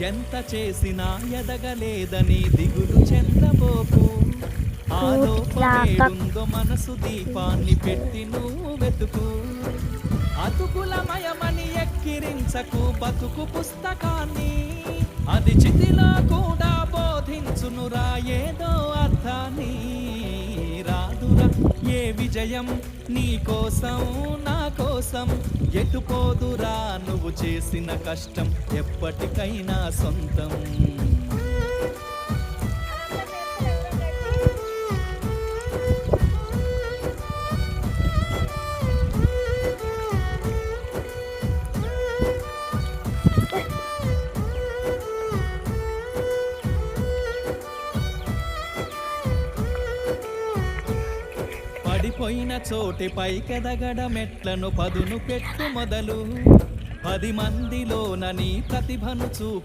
ఎంత చేసినా ఎదగలేదని దిగులు చెందబోకు. ఆలోపమేడుందో మనసు దీపాన్ని పెట్టి నువ్వు వెతుకు. అతుకులమయమని ఎక్కిరించకు బతుకు పుస్తకాన్ని, అది చితిలో కూడా బోధించునురా ఏదో అర్థాన్ని. రాదురా ఏ విజయం నీ కోసం నా కోసం, ఎటుపోదురా నువ్వు చేసిన కష్టం ఎప్పటికైనా సొంతం. పడిపోయిన చోటి పైకెదగడ మెట్లను పదును పెట్టు మొదలు. 10 మందిలోన నీ ప్రతిభను చూపు.